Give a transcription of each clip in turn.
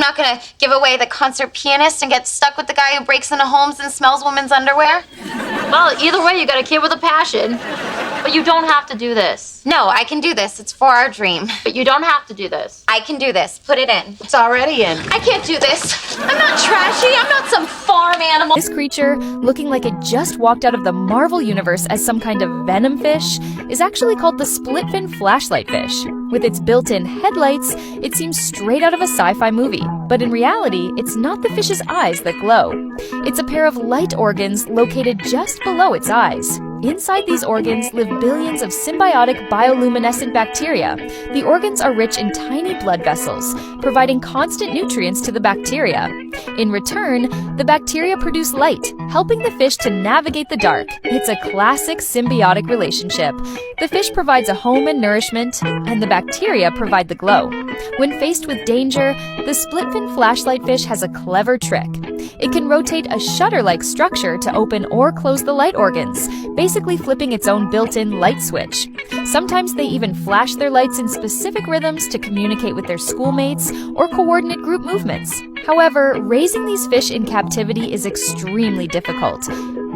I'm not gonna give away the concert pianist and get stuck with the guy who breaks into homes and smells women's underwear. Well, either way, you got a kid with a passion. But you don't have to do this. No, I can do this. It's for our dream. But you don't have to do this. I can do this. Put it in. It's already in. I can't do this. I'm not trashy. I'm not some farm animal. This creature, looking like it just walked out of the Marvel Universe as some kind of venom fish, is actually called the split-fin flashlight fish. With its built-in headlights, it seems straight out of a sci-fi movie. But in reality, it's not the fish's eyes that glow. It's a pair of light organs located just below its eyes. Inside these organs live billions of symbiotic bioluminescent bacteria. The organs are rich in tiny blood vessels, providing constant nutrients to the bacteria. In return, the bacteria produce light, helping the fish to navigate the dark. It's a classic symbiotic relationship. The fish provides a home and nourishment, and the bacteria provide the glow. When faced with danger, the split-fin flashlight fish has a clever trick. It can rotate a shutter-like structure to open or close the light organs, basically flipping its own built-in light switch. Sometimes they even flash their lights in specific rhythms to communicate with their schoolmates or coordinate group movements. However, raising these fish in captivity is extremely difficult.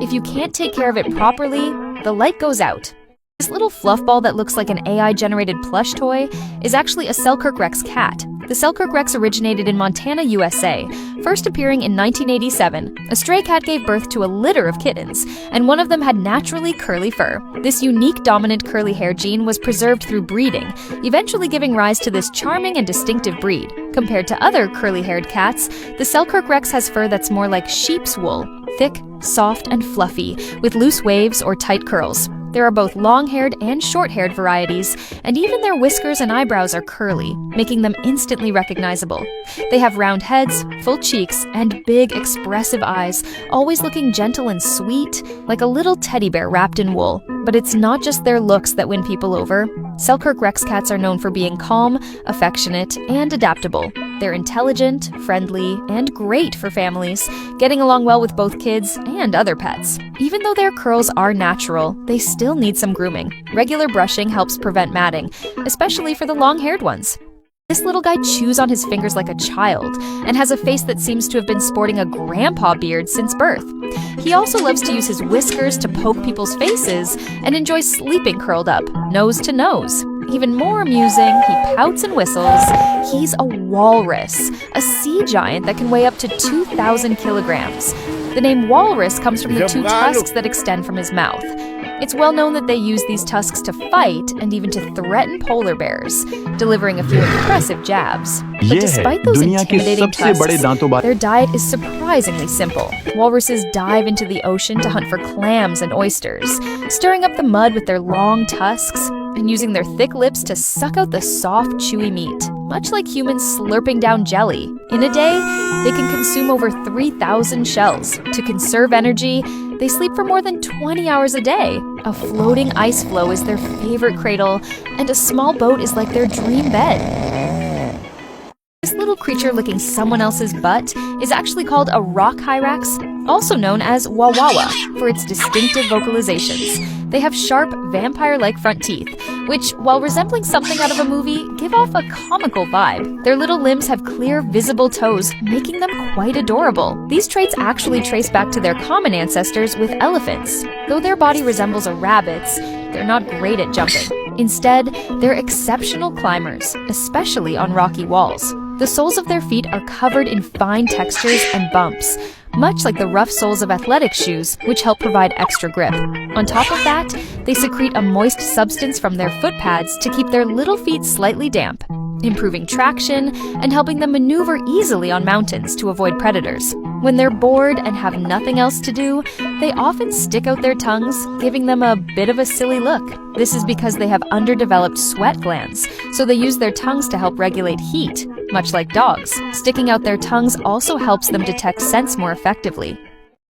If you can't take care of it properly, the light goes out. This little fluff ball that looks like an AI-generated plush toy is actually a Selkirk Rex cat. The Selkirk Rex originated in Montana, USA, first appearing in 1987. A stray cat gave birth to a litter of kittens, and one of them had naturally curly fur. This unique dominant curly hair gene was preserved through breeding, eventually giving rise to this charming and distinctive breed. Compared to other curly-haired cats, the Selkirk Rex has fur that's more like sheep's wool, thick, soft, and fluffy, with loose waves or tight curls. There are both long-haired and short-haired varieties, and even their whiskers and eyebrows are curly, making them instantly recognizable. They have round heads, full cheeks, and big, expressive eyes, always looking gentle and sweet, like a little teddy bear wrapped in wool. But it's not just their looks that win people over. Selkirk Rex cats are known for being calm, affectionate, and adaptable. They're intelligent, friendly, and great for families, getting along well with both kids and other pets. Even though their curls are natural, they still need some grooming. Regular brushing helps prevent matting, especially for the long-haired ones. This little guy chews on his fingers like a child and has a face that seems to have been sporting a grandpa beard since birth. He also loves to use his whiskers to poke people's faces and enjoys sleeping curled up, nose to nose. Even more amusing, he pouts and whistles. He's a walrus, a sea giant that can weigh up to 2,000 kilograms. The name walrus comes from the two tusks that extend from his mouth. It's well known that they use these tusks to fight and even to threaten polar bears, delivering a few impressive jabs. But despite those intimidating tusks, their diet is surprisingly simple. Walruses dive into the ocean to hunt for clams and oysters, stirring up the mud with their long tusks and using their thick lips to suck out the soft, chewy meat, much like humans slurping down jelly. In a day, they can consume over 3,000 shells. To conserve energy, they sleep for more than 20 hours a day. A floating ice floe is their favorite cradle, and a small boat is like their dream bed. This little creature licking someone else's butt is actually called a rock hyrax, also known as wawawa, for its distinctive vocalizations. They have sharp, vampire-like front teeth, which, while resembling something out of a movie, give off a comical vibe. Their little limbs have clear, visible toes, making them quite adorable. These traits actually trace back to their common ancestors with elephants. Though their body resembles a rabbit's, they're not great at jumping. Instead, they're exceptional climbers, especially on rocky walls. The soles of their feet are covered in fine textures and bumps, much like the rough soles of athletic shoes, which help provide extra grip. On top of that, they secrete a moist substance from their foot pads to keep their little feet slightly damp, improving traction and helping them maneuver easily on mountains to avoid predators. When they're bored and have nothing else to do, they often stick out their tongues, giving them a bit of a silly look. This is because they have underdeveloped sweat glands, so they use their tongues to help regulate heat, much like dogs. Sticking out their tongues also helps them detect scents more effectively.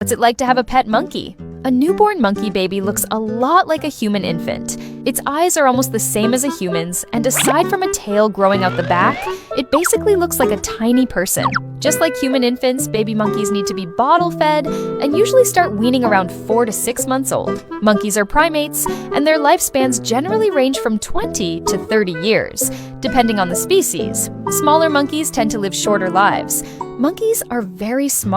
What's it like to have a pet monkey? A newborn monkey baby looks a lot like a human infant. Its eyes are almost the same as a human's, and aside from a tail growing out the back, it basically looks like a tiny person. Just like human infants, baby monkeys need to be bottle-fed and usually start weaning around 4 to 6 months old. Monkeys are primates, and their lifespans generally range from 20 to 30 years, depending on the species. Smaller monkeys tend to live shorter lives. Monkeys are very smart.